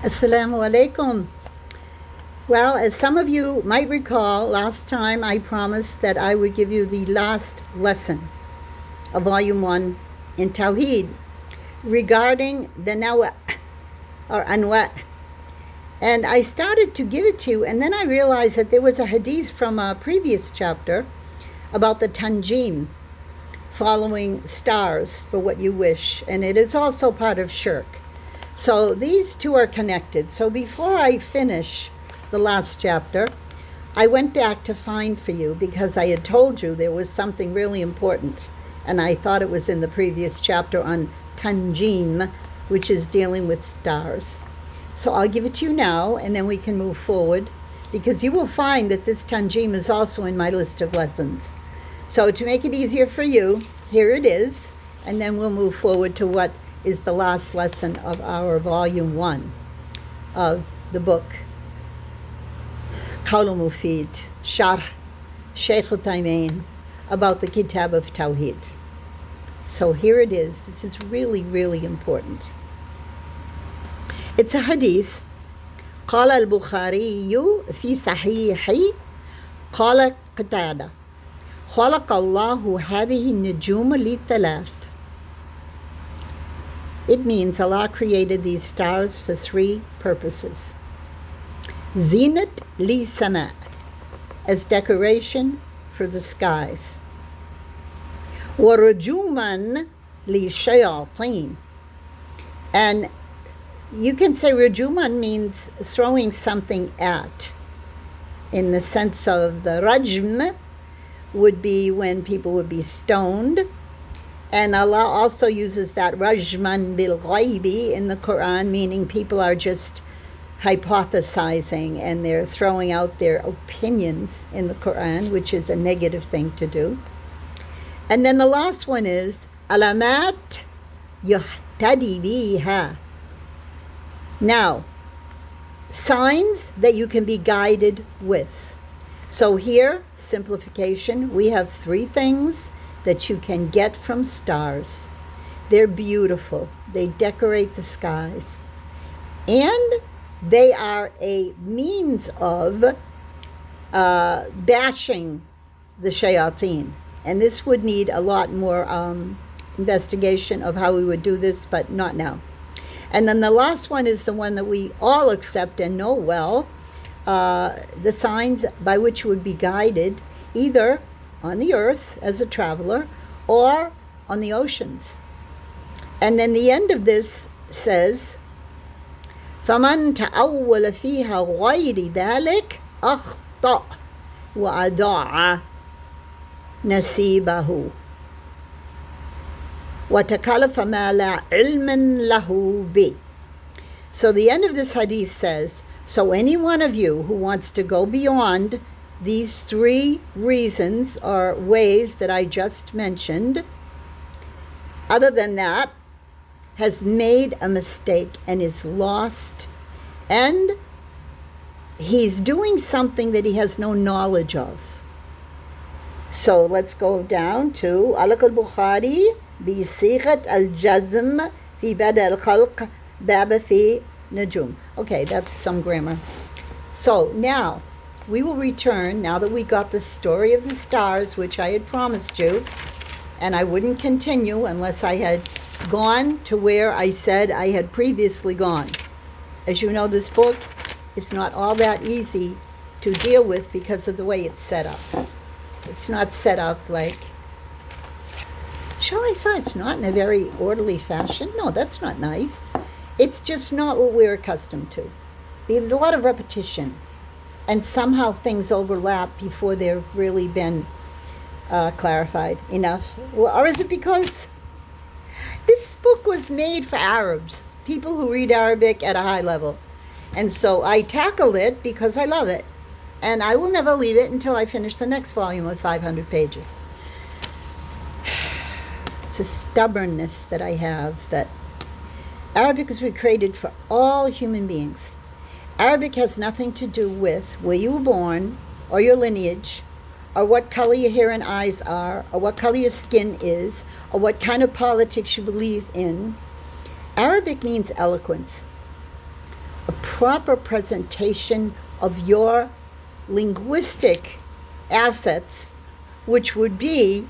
Assalamu alaikum. Well, as some of you might recall, last time I promised that I would give you the last lesson of Volume 1 in Tawheed regarding the nawa or anwa. And I started to give it to you, and then I realized that there was a hadith from a previous chapter about the tanjim, following stars for what you wish, and it is also part of shirk. So these two are connected. So before I finish the last chapter, I went back to find for you because I had told you there was something really important, and I thought it was in the previous chapter on tanjim, which is dealing with stars. So I'll give it to you now, and then we can move forward, because you will find that this tanjim is also in my list of lessons. So to make it easier for you, here it is, and then we'll move forward to what is the last lesson of our Volume 1 of the book, Qawl Mufid, Sharh Shaykh Uthaymeen, about the Kitab of Tawhid. So here it is. This is really, really important. It's a hadith. قال البخاري في صحيحه قال قتادة خلق الله هذه النجوم لثلاث. It means Allah created these stars for three purposes. Zinat li sama, as decoration for the skies. Warajuman li shayateen. And you can say rajuman means throwing something at, in the sense of the rajm would be when people would be stoned. And Allah also uses that rajman bil ghaibi in the Quran, meaning people are just hypothesizing and they're throwing out their opinions in the Quran, which is a negative thing to do. And then the last one is alamat yuhtadi biha. Now, signs that you can be guided with. So here, simplification, we have three things that you can get from stars. They're beautiful. They decorate the skies. And they are a means of bashing the shayateen. And this would need a lot more investigation of how we would do this, but not now. And then the last one is the one that we all accept and know well, the signs by which you would be guided, either on the earth as a traveler or on the oceans. And then the end of this says, فَمَنْ تَأَوَّلَ فِيهَا غَيْرِ ذَلِكَ أَخْطَأَ وَأَضَاعَ نَصِيبَهُ وَتَكَلَفَ مَا لَا عِلْمًا لَهُ بِهِ. So the end of this hadith says, so any one of you who wants to go beyond these three reasons or ways that I just mentioned, other than that, has made a mistake and is lost, and he's doing something that he has no knowledge of. So let's go down to Alaq al-Bukhari bi sighat al-jazm fi bada al-khalq baba fi najum. Okay, that's some grammar. So now we will return, now that we got the story of the stars, which I had promised you, and I wouldn't continue unless I had gone to where I said I had previously gone. As you know, this book is not all that easy to deal with because of the way it's set up. It's not set up like, shall I say, it's not in a very orderly fashion. No, that's not nice. It's just not what we're accustomed to. There's a lot of repetition. And somehow things overlap before they've really been clarified enough. Or is it because this book was made for Arabs, people who read Arabic at a high level? And so I tackled it because I love it. And I will never leave it until I finish the next volume of 500 pages. It's a stubbornness that I have, that Arabic was created for all human beings. Arabic has nothing to do with where you were born, or your lineage, or what color your hair and eyes are, or what color your skin is, or what kind of politics you believe in. Arabic means eloquence. A proper presentation of your linguistic assets, which would be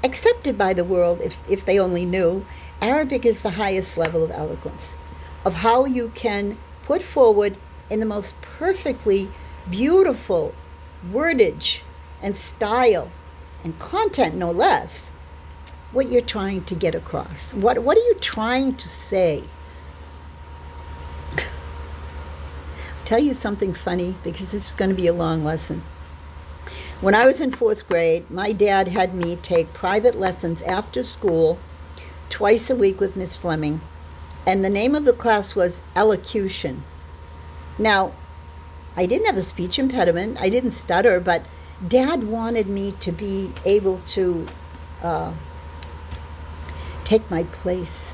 accepted by the world if they only knew. Arabic is the highest level of eloquence, of how you can put forward in the most perfectly beautiful wordage and style and content, no less, what you're trying to get across. What are you trying to say? I'll tell you something funny, because this is going to be a long lesson. When I was in 4th grade, my dad had me take private lessons after school twice a week with Miss Fleming, and the name of the class was elocution. Now, I didn't have a speech impediment, I didn't stutter, but Dad wanted me to be able to take my place.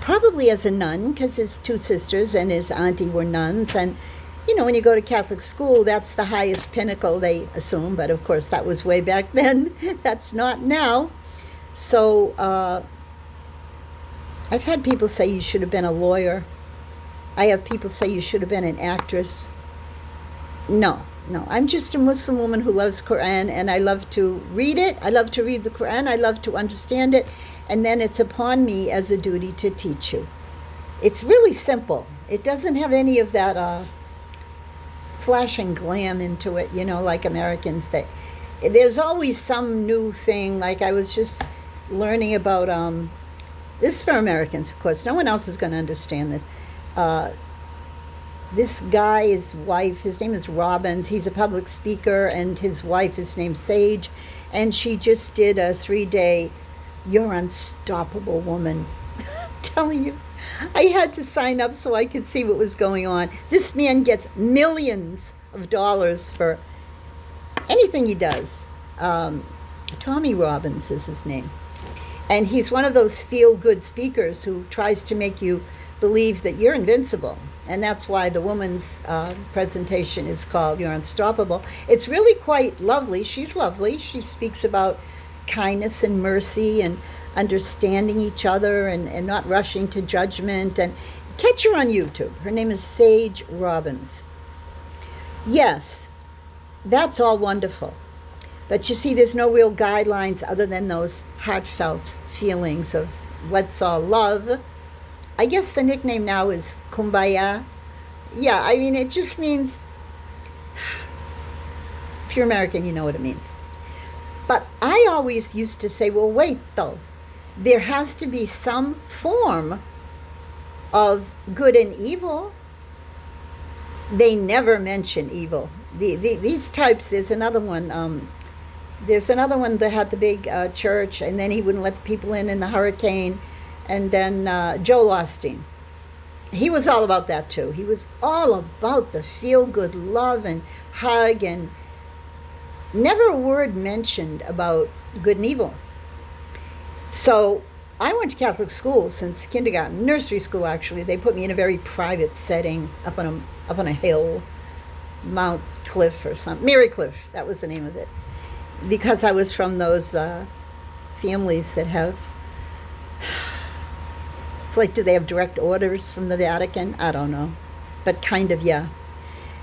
Probably as a nun, because his 2 sisters and his auntie were nuns, and you know, when you go to Catholic school, that's the highest pinnacle, they assume, but of course that was way back then. That's not now. So I've had people say you should have been a lawyer. I have people say you should have been an actress. No, I'm just a Muslim woman who loves Quran, and I love to read it. I love to read the Quran. I love to understand it. And then it's upon me as a duty to teach you. It's really simple. It doesn't have any of that flash and glam into it, you know, like Americans. There's always some new thing. Like I was just learning about, this is for Americans, of course. No one else is going to understand this. This guy, his wife, his name is Robbins. He's a public speaker, and his wife is named Sage. And she just did a 3-day, You're Unstoppable Woman. I'm telling you, I had to sign up so I could see what was going on. This man gets millions of dollars for anything he does. Tommy Robbins is his name. And he's one of those feel-good speakers who tries to make you believe that you're invincible. And that's why the woman's presentation is called You're Unstoppable. It's really quite lovely. She's lovely. She speaks about kindness and mercy and understanding each other and not rushing to judgment. And catch her on YouTube. Her name is Sage Robbins. Yes, that's all wonderful. But you see, there's no real guidelines other than those heartfelt feelings of let's all love. I guess the nickname now is Kumbaya. Yeah, I mean, it just means, if you're American, you know what it means. But I always used to say, well, wait, though. There has to be some form of good and evil. They never mention evil. These types, there's another one. There's another one that had the big church, and then he wouldn't let the people in the hurricane. And then Joel Osteen. He was all about that too. He was all about the feel-good love and hug, and never a word mentioned about good and evil. So I went to Catholic school since kindergarten, nursery school actually. They put me in a very private setting up on a hill, Mount Cliff or something. Mary Cliff, that was the name of it. Because I was from those families that have, it's like, do they have direct orders from the Vatican? I don't know, but kind of, yeah.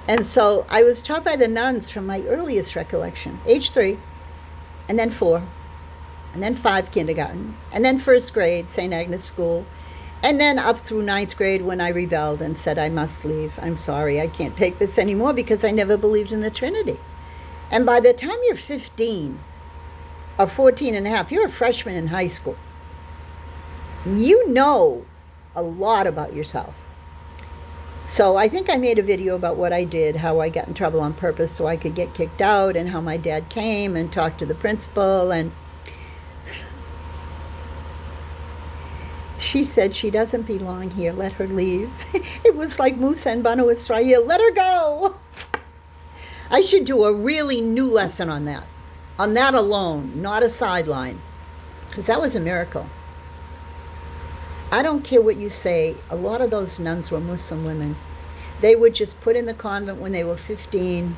And so I was taught by the nuns from my earliest recollection, age 3, and then 4, and then 5 kindergarten, and then 1st grade, St. Agnes School, and then up through 9th grade when I rebelled and said, I must leave. I'm sorry, I can't take this anymore because I never believed in the Trinity. And by the time you're 15 or 14 and a half, you're a freshman in high school. You know a lot about yourself. So I think I made a video about what I did, how I got in trouble on purpose so I could get kicked out, and how my dad came and talked to the principal, and she said she doesn't belong here, let her leave. It was like Musa and Banu Israel, let her go. I should do a really new lesson on that alone, not a sideline, because that was a miracle. I don't care what you say, a lot of those nuns were Muslim women. They were just put in the convent when they were 15,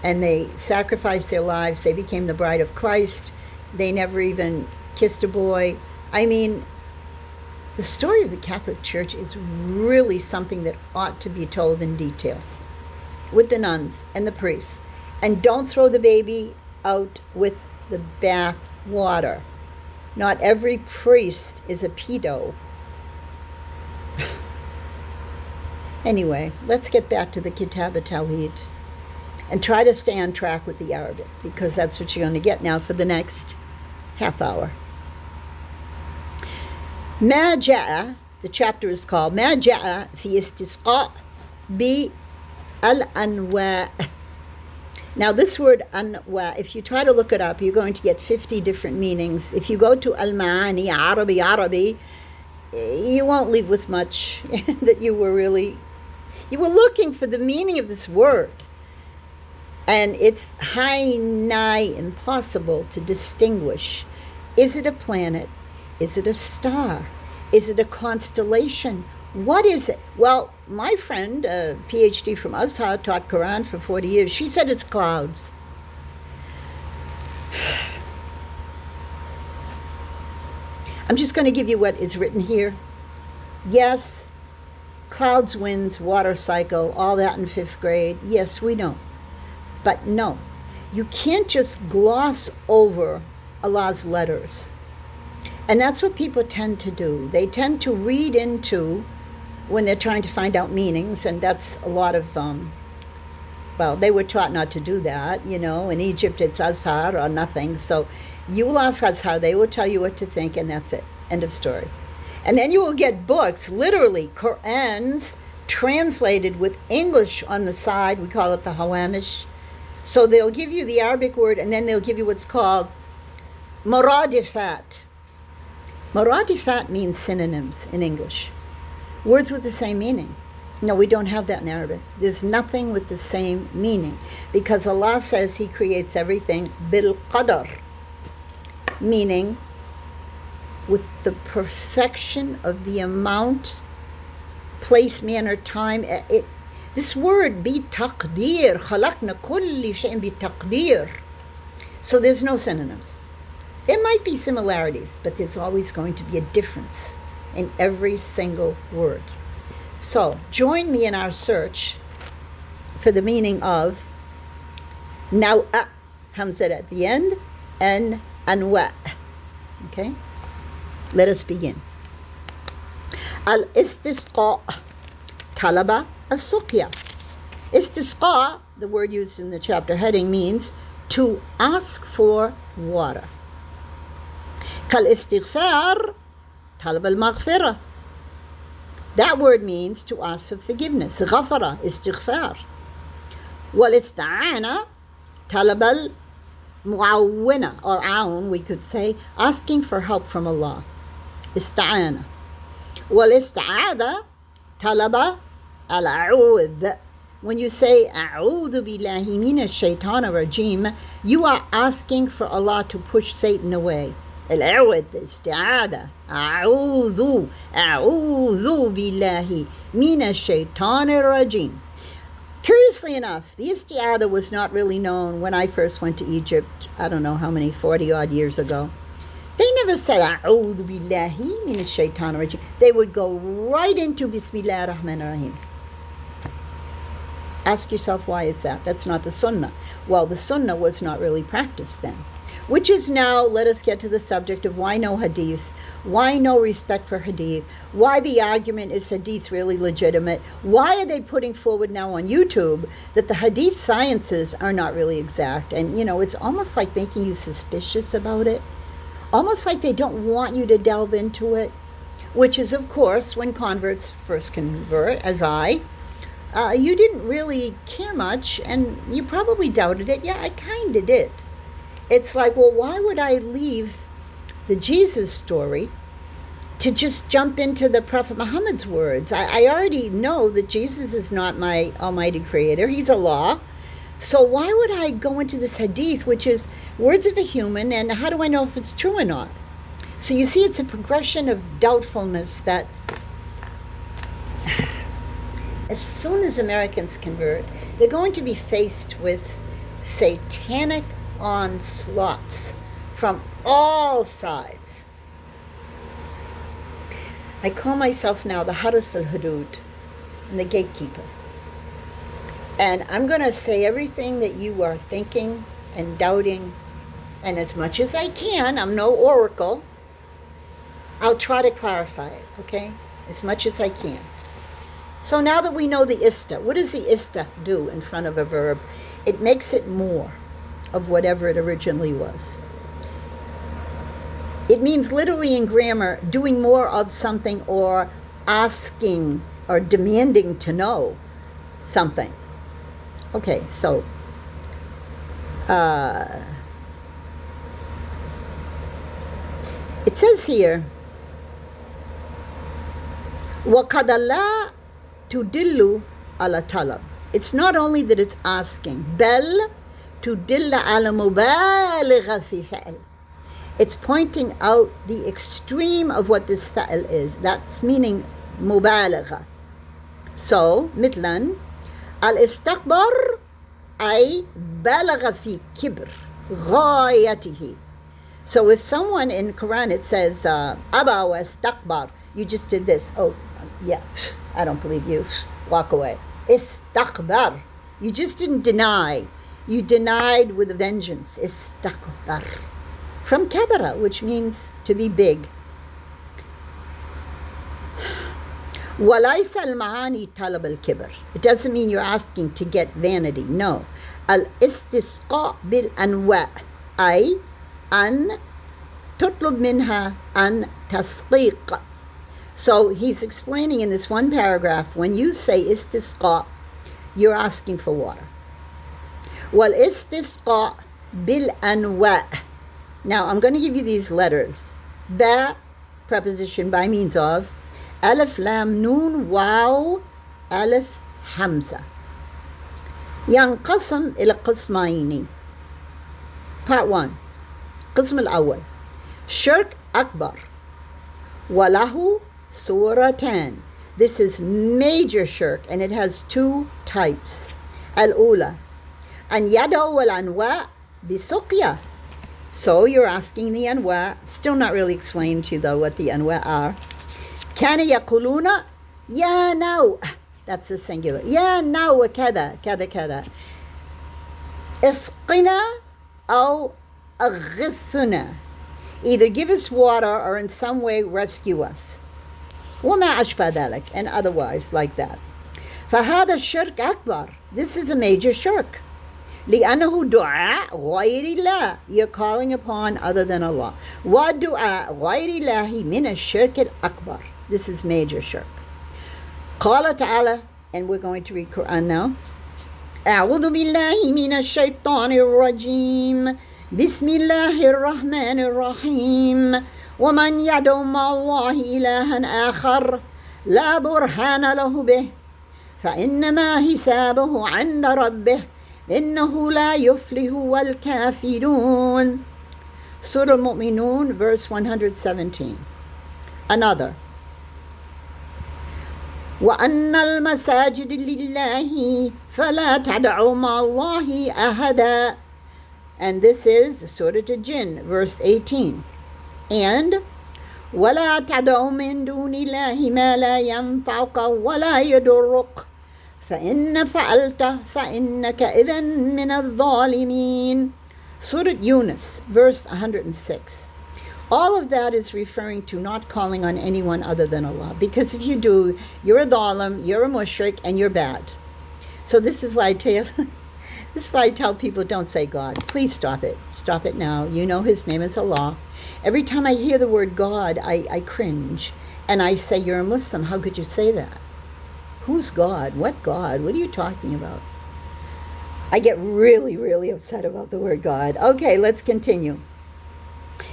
and they sacrificed their lives. They became the bride of Christ. They never even kissed a boy. I mean, The story of the Catholic Church is really something that ought to be told in detail with the nuns and the priests. And don't throw the baby out with the bath water. Not every priest is a pedo. Anyway, let's get back to the Kitab Tawheed and try to stay on track with the Arabic, because that's what you're going to get now for the next half hour. ما جاء, the chapter is called ما جاء في استسقاء بالأنواء. Now this word anwa, if you try to look it up, you're going to get 50 different meanings. If you go to al-ma'ani, Arabi, you won't leave with much that you were looking for the meaning of this word. And it's nigh impossible to distinguish. Is it a planet? Is it a star? Is it a constellation? What is it? Well, my friend, a PhD from Azhar, taught Quran for 40 years. She said it's clouds. I'm just going to give you what is written here. Yes, clouds, winds, water cycle, all that in 5th grade. Yes, we know. But no, you can't just gloss over Allah's letters. And that's what people tend to do. They tend to read into when they're trying to find out meanings, and that's a lot of, they were taught not to do that, In Egypt, it's Azhar or nothing. So you will ask Azhar, they will tell you what to think, and that's it. End of story. And then you will get books, literally, Qur'ans, translated with English on the side. We call it the Hawamish. So they'll give you the Arabic word, and then they'll give you what's called muradifat. Muradifat means synonyms in English. Words with the same meaning. No, we don't have that in Arabic. There's nothing with the same meaning, because Allah says He creates everything bil qadar, meaning with the perfection of the amount, place, manner, time. This word, bi taqdir, khalaqna kulli shay'in bi taqdir. So there's no synonyms. There might be similarities, but there's always going to be a difference in every single word. So join me in our search for the meaning of naw'a, hamza at the end, and anwa. Okay? Let us begin. Al-istisqa, talaba al-suqya. Istisqa, the word used in the chapter heading, means to ask for water. Kal-istighfar, talab al-maghfirah. That word means to ask for forgiveness. Ghafara, istighfar. Wal-ista'ana, talab al-mu'awwina, or aun, we could say, asking for help from Allah. Ista'ana. Wal-ista'adha, talaba al-a'udh. When you say a'udhu billahi minash shaitanir rajim, you are asking for Allah to push Satan away. العوذ استعاذة أعوذ بالله من الشيطان الرجيم. Curiously enough, the isti'adah was not really known when I first went to Egypt, I don't know how many, 40 odd years ago. They never said أعوذ بالله من الشيطان الرجيم. They would go right into Bismillah ar-Rahman ar-Rahim. Ask yourself, why is that? That's not the sunnah. Well, the sunnah was not really practiced then. Which is now, let us get to the subject of why no hadith, why no respect for hadith, why the argument is hadith really legitimate, why are they putting forward now on YouTube that the hadith sciences are not really exact, and it's almost like making you suspicious about it, almost like they don't want you to delve into it, which is of course when converts first convert, as you didn't really care much, and you probably doubted it. Yeah, I kind of did. It's like, well, why would I leave the Jesus story to just jump into the Prophet Muhammad's words? I already know that Jesus is not my almighty creator. He's Allah. So why would I go into this hadith, which is words of a human, and how do I know if it's true or not? So you see, it's a progression of doubtfulness that as soon as Americans convert, they're going to be faced with satanic onslaughts from all sides. I call myself now the Haris al-Hudud, and the gatekeeper. And I'm going to say everything that you are thinking and doubting, and as much as I can, I'm no oracle, I'll try to clarify it, okay? As much as I can. So now that we know the ista, what does the ista do in front of a verb? It makes it more of whatever it originally was. It means literally in grammar, doing more of something or asking or demanding to know something. Okay, so it says here, وَقَدَ لَا تُدِلُّ عَلَى طَلَبٍ. It's not only that it's asking, بَلْ تُدِلَّ عَلَى مُبَالِغَةِ فِي فَعْلٍ. It's pointing out the extreme of what this fa'al is. That's meaning mubalagha. So, مثلا الاستكبار أي بلغ في كبر غايته. So if someone in Quran it says أبى واستكبر, you just did this. Oh, yeah, I don't believe you. Walk away. Istakbar. You just didn't deny. You denied with a vengeance. Istakbar. From kabara, which means to be big. وَلَيْسَ الْمَعَانِي طَلَبَ الْكِبْرِ. It doesn't mean you're asking to get vanity. No. الْإِسْتِسْقَاء بِالْأَنْوَاء أي أن تطلب منها أن تسقيق. So he's explaining in this one paragraph, when you say istisqa, you're asking for water. وَالْإِسْتِسْقَاء بِالْأَنْوَاء. Now, I'm going to give you these letters. Ba, preposition by means of. Alif, lam, noon, waw, alif, hamza. ينقسم إلى قسمين. Part 1. قسم الأول. Shirk akbar. وله صورتان. This is major shirk, and it has two types. الأولى أن يدعو الأنواء بسقيا. So you're asking the anwa, still not really explained to you though what the anwa are. كان يقولون يا نو. That's the singular. يا نو كذا كذا كذا. اسقنا أو أغثنا. Either give us water or in some way rescue us. وما أشبه ذلك, and otherwise like that. فهذا الشرك أكبر. This is a major shirk. لأنه دعاء غير الله. You're calling upon other than Allah. ودعاء غير الله من الشرك الأكبر. This is major shirk. قال تعالى, and we're going to read Quran now. أعوذ بالله من الشيطان الرجيم. بسم الله الرحمن الرحيم. ومن يدعو مع الله إلها آخر لا برهان له به فإنما حسابه عند ربه إنه لا يفلح الكافرون. Surah Al-Mu'minun, verse 117. Another. وأن المساجد لله فلا تدعوا مع الله أحدا. And this is Surah Al-Jinn, verse 18. And ولا تدعوا من دون الله ما لا ينفعك ولا يضرك فإن فعلت فإنك إذن من الظالمين. Surah Yunus, verse 106. All of that is referring to not calling on anyone other than Allah. Because if you do, you're a dhalim, you're a mushrik, and you're bad. So this is why I tell people, don't say God. Please stop it. Stop it now. You know His name is Allah. Every time I hear the word God, I cringe. And I say, you're a Muslim. How could you say that? Who's God? What God? What are you talking about? I get really, really upset about the word God. Okay, let's continue.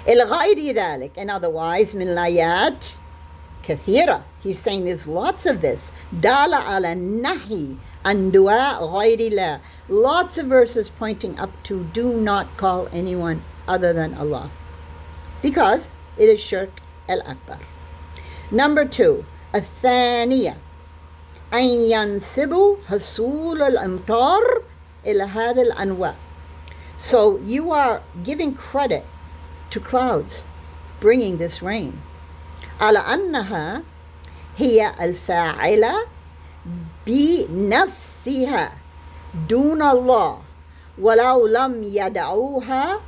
الغير ذلك, and otherwise من الآيات كثيرة. He's saying there's lots of this. دال على النهي عن دعاء غير الله. Lots of verses pointing up to do not call anyone other than Allah, because it is shirk al-akbar. Number 2, الثانية أن ينسبوا حصول الأمطار إلى هذا الأنواء. So you are giving credit to clouds bringing this rain. على أنها هي الفاعلة بنفسها دون الله ولو لم يدعوها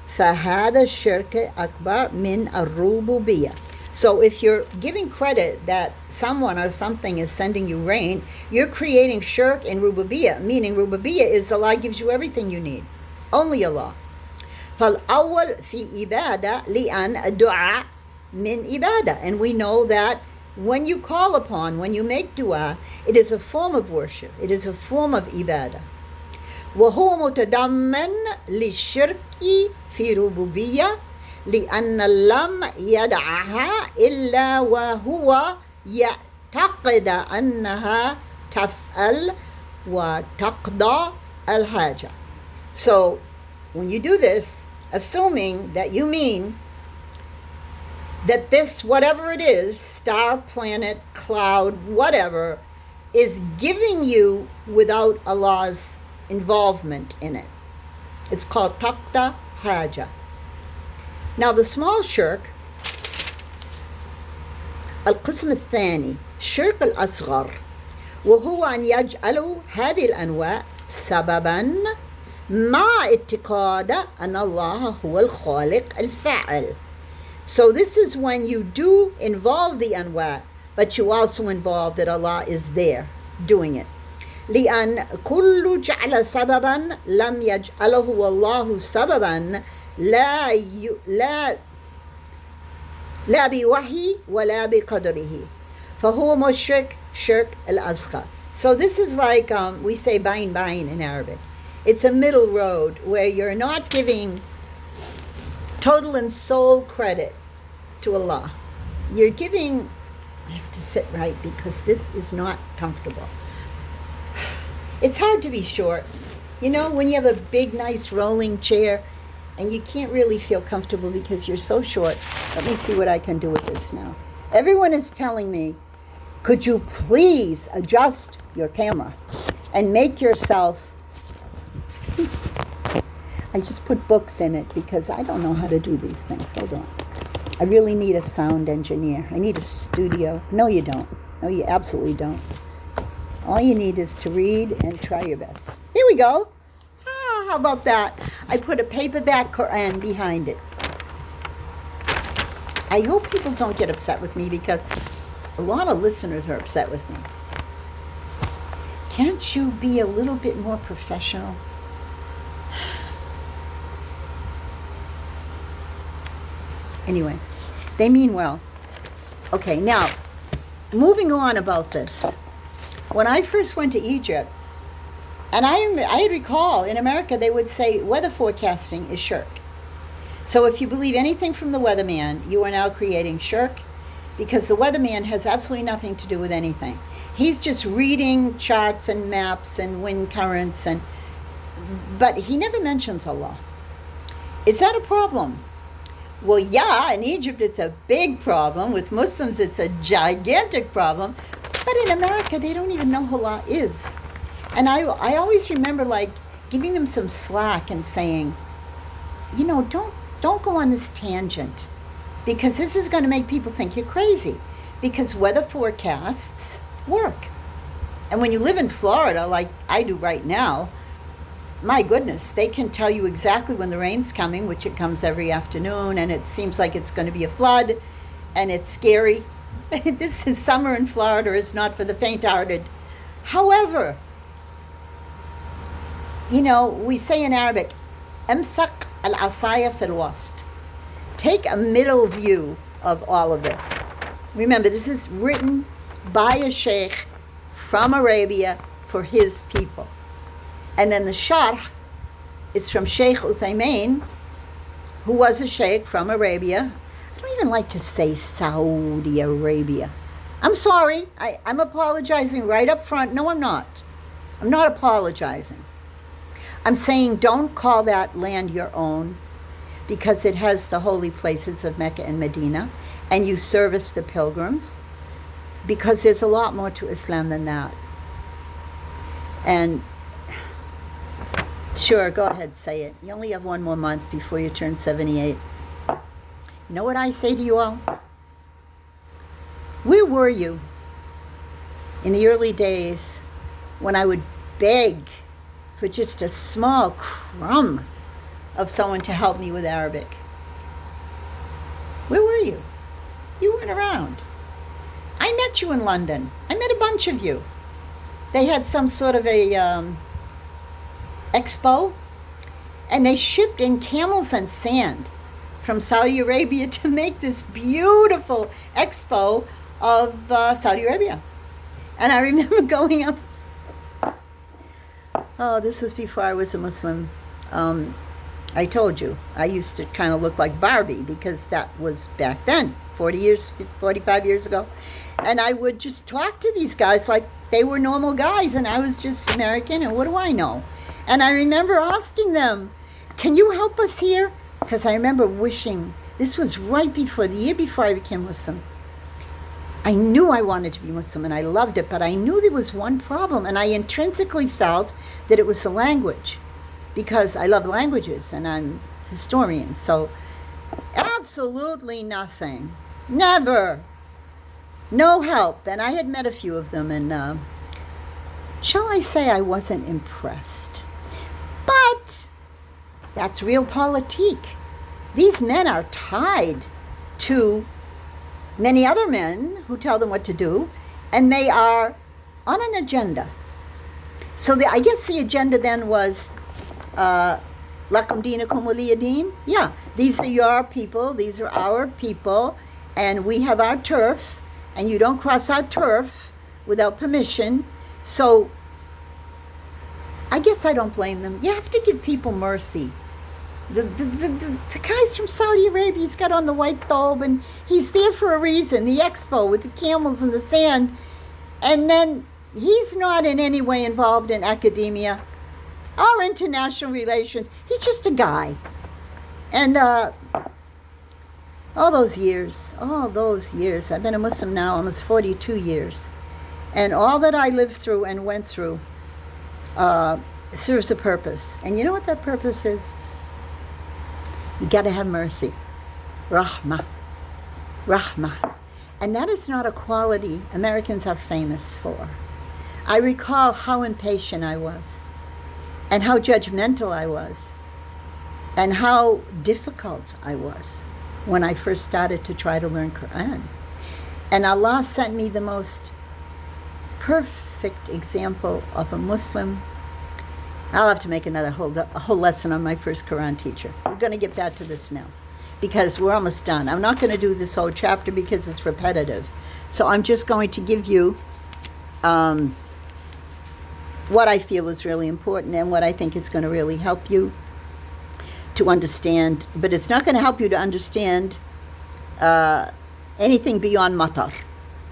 فهذا الشرك أكبر من الربوبية. So if you're giving credit that someone or something is sending you rain, you're creating shirk in rububiyya, meaning rububiyya is Allah gives you everything you need. Only Allah. فالأول في إبادة لأن الدعاء من إبادة. And we know that when you call upon, when you make dua, it is a form of worship. It is a form of ibadah. وهو متضمن للشرك في ربوبية لأن لم يدعها إلا وهو يعتقد أنها تفعل وتقضى الحاجة. So when you do this, assuming that you mean that this, whatever it is, star, planet, cloud, whatever, is giving you without Allah's involvement in it. It's called taqda haja. Now the small shirk, القسم الثاني شرك الأصغر وهو أن يجعلوا هذه الأنواع سببا مع اعتقاد أن الله هو الخالق الفاعل. So this is when you do involve the anwa, but you also involve that Allah is there doing it. لأن كل جعل سببا لم يجعله الله سببا لا بوحي ولا بقدره فهو مشرك شرك الأصغر. So this is like we say bain in Arabic. It's a middle road where you're not giving total and sole credit to Allah. You're giving, I have to sit right because this is not comfortable. It's hard to be short. You know, when you have a big, nice rolling chair and you can't really feel comfortable because you're so short. Let me see what I can do with this now. Everyone is telling me, could you please adjust your camera and make yourself... I just put books in it because I don't know how to do these things. Hold on. I really need a sound engineer. I need a studio. No, you don't. No, you absolutely don't. All you need is to read and try your best. Here we go. How about that? I put a paperback Quran behind it. I hope people don't get upset with me because a lot of listeners are upset with me. Can't you be a little bit more professional? Anyway, they mean well. Okay, now, moving on about this. When I first went to Egypt, and I recall in America they would say weather forecasting is shirk. So if you believe anything from the weatherman, you are now creating shirk because the weatherman has absolutely nothing to do with anything. He's just reading charts and maps and wind currents, but he never mentions Allah. Is that a problem? Well, yeah, in Egypt it's a big problem. With Muslims it's a gigantic problem. But in America they don't even know who Allah is. And I always remember like giving them some slack and saying, you know, don't go on this tangent because this is going to make people think you're crazy because weather forecasts work. And when you live in Florida like I do right now, my goodness, they can tell you exactly when the rain's coming, which it comes every afternoon, and it seems like it's going to be a flood, and it's scary. This is summer in Florida is not for the faint-hearted. However, you know, we say in Arabic, "Amsak al-asaya fil wast." Take a middle view of all of this. Remember, this is written by a sheikh from Arabia for his people. And then the sharh is from Sheikh Uthaymeen, who was a sheikh from Arabia. I don't even like to say Saudi Arabia. I'm sorry. I'm apologizing right up front. No, I'm not. I'm not apologizing. I'm saying don't call that land your own because it has the holy places of Mecca and Medina, and you service the pilgrims because there's a lot more to Islam than that. And sure, go ahead, say it. You only have one more month before you turn 78. You know what I say to you all? Where were you in the early days when I would beg for just a small crumb of someone to help me with Arabic? Where were you? You weren't around. I met you in London. I met a bunch of you. They had some sort of a expo, and they shipped in camels and sand from Saudi Arabia to make this beautiful expo of Saudi Arabia. And I remember going up. Oh, this was before I was a Muslim. I told you, I used to kind of look like Barbie because that was back then, 45 years ago. And I would just talk to these guys like they were normal guys, and I was just American, and what do I know? And I remember asking them, can you help us here? Because I remember wishing, this was right before, the year before I became Muslim. I knew I wanted to be Muslim, and I loved it, but I knew there was one problem, and I intrinsically felt that it was the language, because I love languages, and I'm a historian, so absolutely nothing. Never. No help. And I had met a few of them, and shall I say I wasn't impressed. But that's realpolitik. These men are tied to many other men who tell them what to do, and they are on an agenda. So I guess the agenda then was, lakum dinakum waliya din. Yeah, these are your people, these are our people, and we have our turf, and you don't cross our turf without permission. So I guess I don't blame them. You have to give people mercy. The guy's from Saudi Arabia, he's got on the white thobe, and he's there for a reason, the expo with the camels and the sand, and then he's not in any way involved in academia or international relations. He's just a guy. And all those years, I've been a Muslim now almost 42 years, and all that I lived through and went through serves a purpose. And you know what that purpose is? You got to have mercy. Rahmah. And that is not a quality Americans are famous for. I recall how impatient I was, and how judgmental I was, and how difficult I was when I first started to try to learn Quran. And Allah sent me the most perfect example of a Muslim. I'll have to make a whole lesson on my first Quran teacher. We're going to get back to this now, because we're almost done. I'm not going to do this whole chapter because it's repetitive. So I'm just going to give you what I feel is really important and what I think is going to really help you to understand. But it's not going to help you to understand anything beyond matar.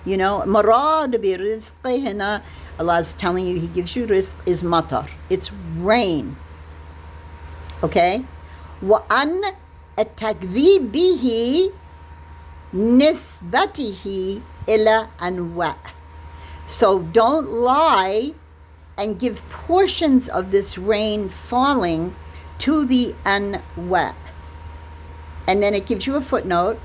You know, marad bi rizqi hina, Allah is telling you He gives you rizq, is matar. It's rain. Okay? Wa an at-takdhib bihi nisbatihi ila anwa'. So don't lie and give portions of this rain falling to the anwa'. And then it gives you a footnote,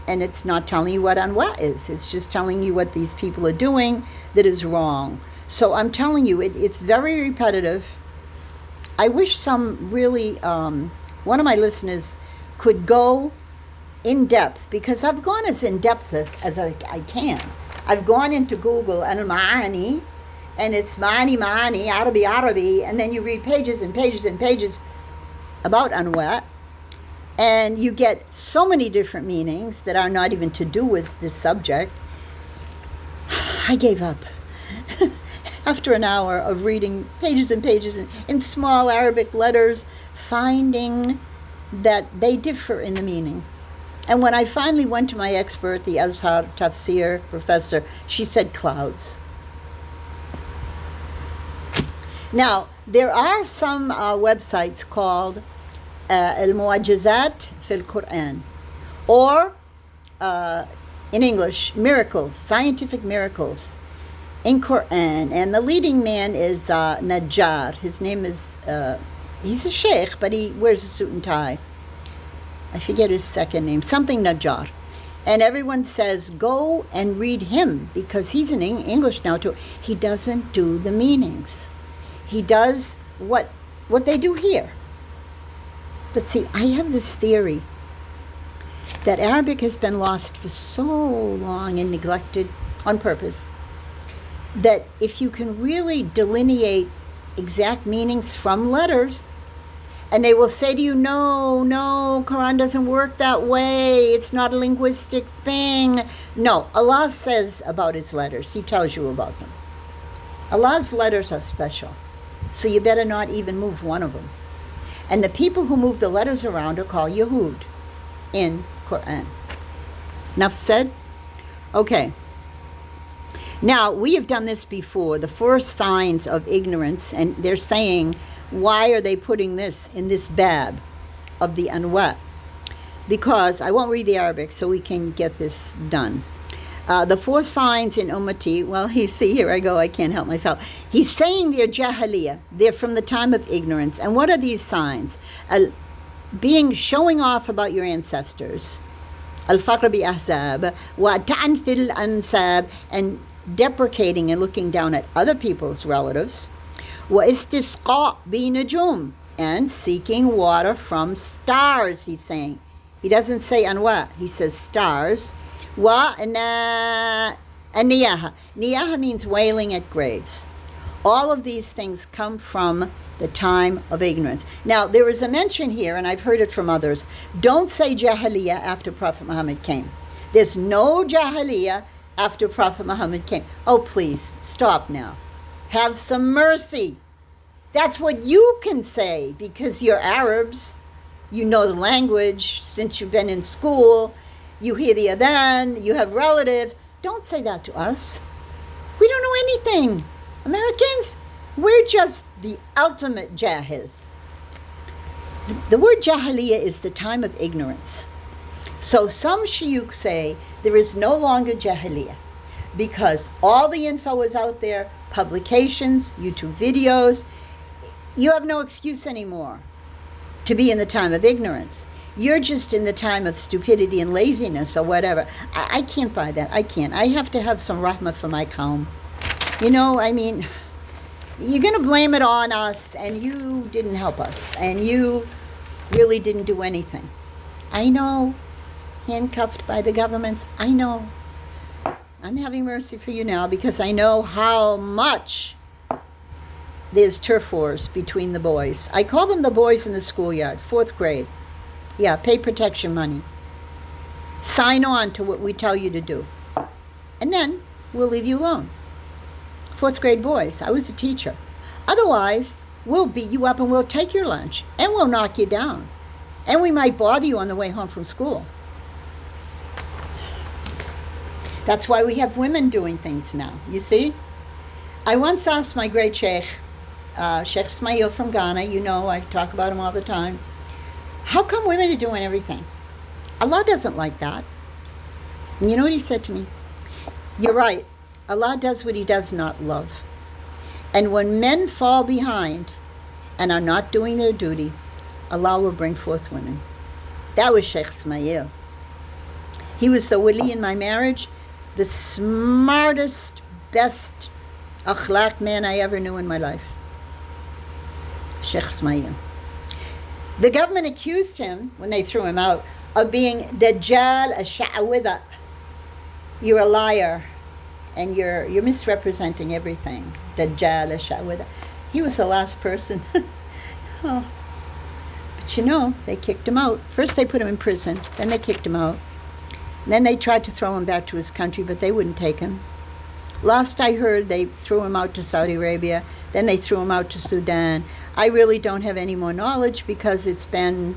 and it's not telling you what anwa' is. It's just telling you what these people are doing that is wrong. So I'm telling you, it's very repetitive. I wish some really, one of my listeners could go in depth, because I've gone as in depth as I can. I've gone into Google and Ma'ani, and it's Ma'ani, Arabi, and then you read pages and pages and pages about anwa', and you get so many different meanings that are not even to do with this subject. I gave up. After an hour of reading pages and pages in small Arabic letters, finding that they differ in the meaning. And when I finally went to my expert, the Azhar Tafsir professor, she said clouds. Now, there are some websites called Al-Mu'ajizat fil Quran, or in English, miracles, scientific miracles in Quran. And the leading man is Najjar. His name is, he's a sheikh, but he wears a suit and tie. I forget his second name, something Najjar. And everyone says, go and read him, because he's in English now too. He doesn't do the meanings. He does what they do here. But see, I have this theory that Arabic has been lost for so long and neglected on purpose, that if you can really delineate exact meanings from letters, and they will say to you, no, Quran doesn't work that way. It's not a linguistic thing. No, Allah says about his letters. He tells you about them. Allah's letters are special. So you better not even move one of them. And the people who move the letters around are called Yahud in Quran. Enough said? Okay. Now, we have done this before, the 4 signs of ignorance, and they're saying, why are they putting this in this bab of the anwa? Because, I won't read the Arabic so we can get this done. The 4 signs in Ummati, well, here I go, I can't help myself. He's saying they're jahiliyyah, they're from the time of ignorance. And what are these signs? Showing off about your ancestors. Al-faqr bi-ahzab, wa ta'an fil ansab, and deprecating and looking down at other people's relatives. Wa istisqa bi-nujum, and seeking water from stars, he's saying. He doesn't say anwa, he says stars. Wa niyaha. Niyaha means wailing at graves. All of these things come from the time of ignorance. Now, there is a mention here, and I've heard it from others, don't say jahiliyyah after Prophet Muhammad came. There's no jahiliyyah after Prophet Muhammad came. Oh, please, stop now. Have some mercy. That's what you can say, because you're Arabs. You know the language since you've been in school. You hear the adhan. You have relatives. Don't say that to us. We don't know anything. Americans, we're just the ultimate jahil. The word jahiliyyah is the time of ignorance. So some shuyukh say there is no longer jahiliyyah because all the info is out there, publications, YouTube videos. You have no excuse anymore to be in the time of ignorance. You're just in the time of stupidity and laziness or whatever. I can't buy that. I can't. I have to have some rahmah for my qawm. You know, I mean, you're going to blame it on us, and you didn't help us, and you really didn't do anything. I know, handcuffed by the governments, I know. I'm having mercy for you now because I know how much there's turf wars between the boys. I call them the boys in the schoolyard, 4th grade. Yeah, pay protection money. Sign on to what we tell you to do. And then we'll leave you alone. 4th grade boys, I was a teacher. Otherwise, we'll beat you up and we'll take your lunch and we'll knock you down. And we might bother you on the way home from school. That's why we have women doing things now, you see? I once asked my great sheikh, Sheikh Ismail from Ghana, you know, I talk about him all the time, how come women are doing everything? Allah doesn't like that. And you know what he said to me? You're right. Allah does what he does not love. And when men fall behind and are not doing their duty, Allah will bring forth women. That was Sheikh Ismail. He was the wali in my marriage, the smartest, best akhlaq man I ever knew in my life. Sheikh Ismail. The government accused him, when they threw him out, of being Dajjal Ash'awida. You're a liar, and you're misrepresenting everything. Dajjal Ash'awida. He was the last person. Oh. But you know, they kicked him out. First they put him in prison, then they kicked him out. And then they tried to throw him back to his country, but they wouldn't take him. Last I heard, they threw him out to Saudi Arabia, then they threw him out to Sudan. I really don't have any more knowledge because it's been,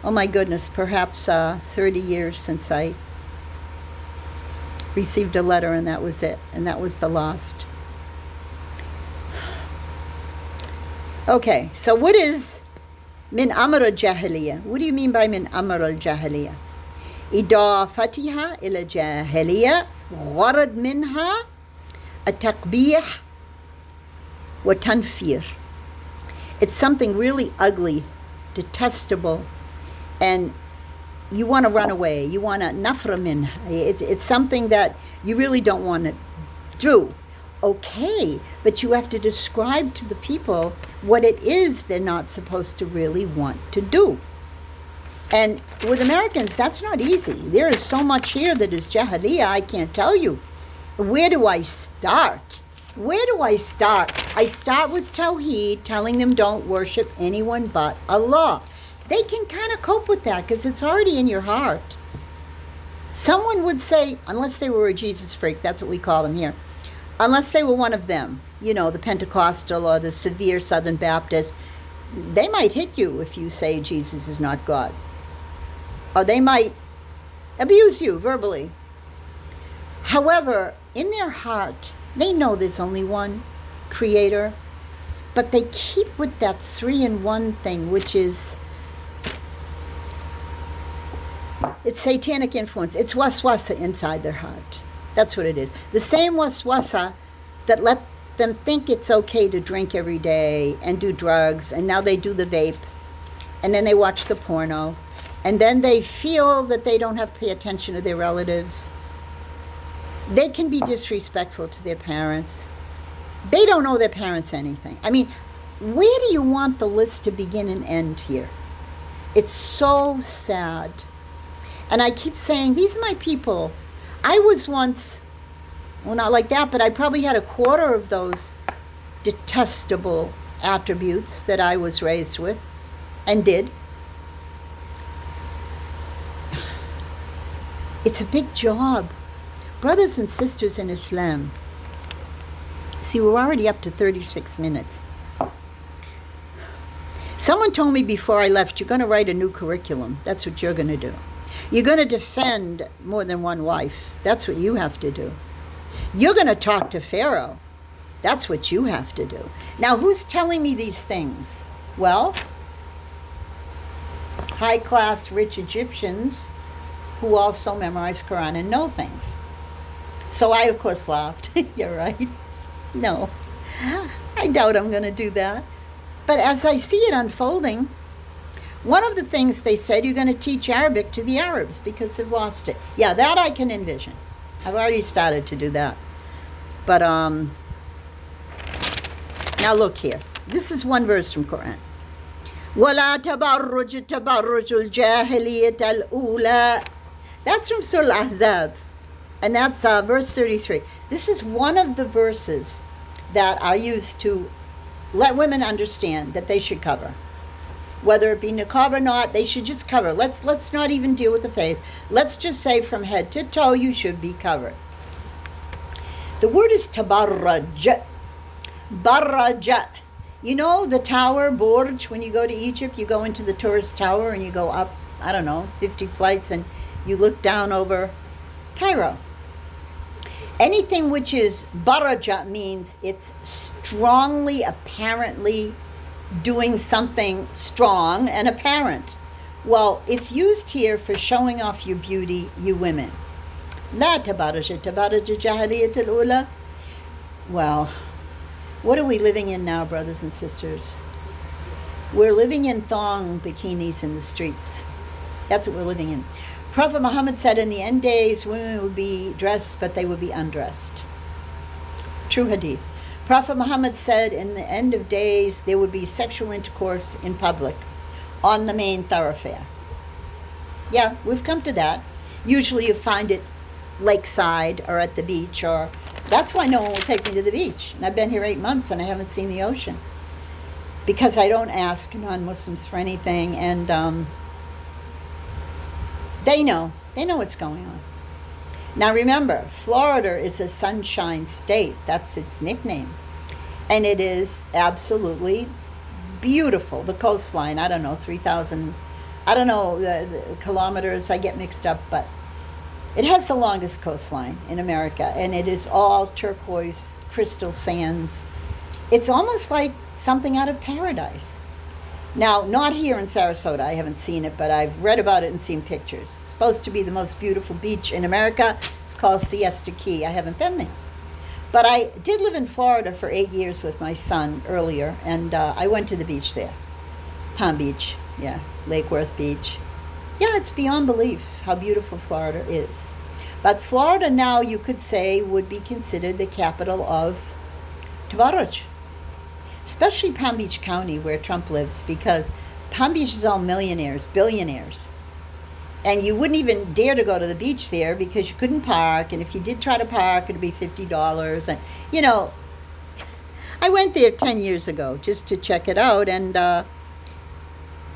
oh my goodness, perhaps 30 years since I received a letter, and that was it. And that was the last. Okay, so what is min amr al-jahiliyyah? What do you mean by min amr al-jahiliyyah? إضافتها إلى جاهلية غرض منها التقبيح وتنفير. It's something really ugly, detestable, and you want to run away. You want to nafra min. It's something that you really don't want to do. Okay, but you have to describe to the people what it is they're not supposed to really want to do. And with Americans, that's not easy. There is so much here that is jahiliyyah, I can't tell you. Where do I start? Where do I start? I start with Tawheed, telling them don't worship anyone but Allah. They can kind of cope with that because it's already in your heart. Someone would say, unless they were a Jesus freak, that's what we call them here, unless they were one of them, you know, the Pentecostal or the severe Southern Baptist, they might hit you if you say Jesus is not God. Or they might abuse you verbally. However, in their heart, they know there's only one creator, but they keep with that 3-in-1 thing, which is, it's satanic influence. It's waswasa inside their heart. That's what it is. The same waswasa that let them think it's okay to drink every day and do drugs, and now they do the vape, and then they watch the porno, and then they feel that they don't have to pay attention to their relatives. They can be disrespectful to their parents. They don't owe their parents anything. I mean, where do you want the list to begin and end here? It's so sad. And I keep saying, these are my people. I was once, well, not like that, but I probably had a quarter of those detestable attributes that I was raised with and did. It's a big job. Brothers and sisters in Islam. See, we're already up to 36 minutes. Someone told me before I left, you're going to write a new curriculum. That's what you're going to do. You're going to defend more than one wife. That's what you have to do. You're going to talk to Pharaoh. That's what you have to do. Now, who's telling me these things? Well, high-class, rich Egyptians who also memorize Quran and know things. So I, of course, laughed. You're right. No, I doubt I'm going to do that. But as I see it unfolding, one of the things they said, you're going to teach Arabic to the Arabs because they've lost it. Yeah, that I can envision. I've already started to do that. But now look here. This is one verse from Quran. وَلَا تَبَرُّجُ تَبَرُّجُ الْجَاهِلِيَّةَ الْأُولَى. That's from Surah Al-Ahzab. And that's verse 33. This is one of the verses that are used to let women understand that they should cover. Whether it be niqab or not, they should just cover. Let's not even deal with the face. Let's just say from head to toe, you should be covered. The word is tabarraj. Barraja. You know the tower, Burj, when you go to Egypt, you go into the tourist tower and you go up, I don't know, 50 flights and you look down over Cairo. Anything which is baraja means it's strongly, apparently doing something strong and apparent. Well, it's used here for showing off your beauty, you women. La tabaraja jahaliyat al-ula. Well, what are we living in now, brothers and sisters? We're living in thong bikinis in the streets. That's what we're living in. Prophet Muhammad said in the end days, women would be dressed, but they would be undressed. True hadith. Prophet Muhammad said in the end of days, there would be sexual intercourse in public, on the main thoroughfare. Yeah, we've come to that. Usually you find it lakeside or at the beach, or that's why no one will take me to the beach. And I've been here 8 months and I haven't seen the ocean. Because I don't ask non-Muslims for anything, and they know what's going on. Now remember, Florida is a sunshine state. That's its nickname. And it is absolutely beautiful. The coastline, I don't know, 3,000, I don't know the kilometers, I get mixed up, but it has the longest coastline in America, and it is all turquoise, crystal sands. It's almost like something out of paradise. Now, not here in Sarasota, I haven't seen it, but I've read about it and seen pictures. It's supposed to be the most beautiful beach in America. It's called Siesta Key. I haven't been there. But I did live in Florida for 8 years with my son earlier, and I went to the beach there. Palm Beach, yeah, Lake Worth Beach. Yeah, it's beyond belief how beautiful Florida is. But Florida now, you could say, would be considered the capital of Tabarruj, especially Palm Beach County where Trump lives, because Palm Beach is all millionaires, billionaires. And you wouldn't even dare to go to the beach there because you couldn't park. And if you did try to park, it'd be $50. And, you know, I went there 10 years ago just to check it out. And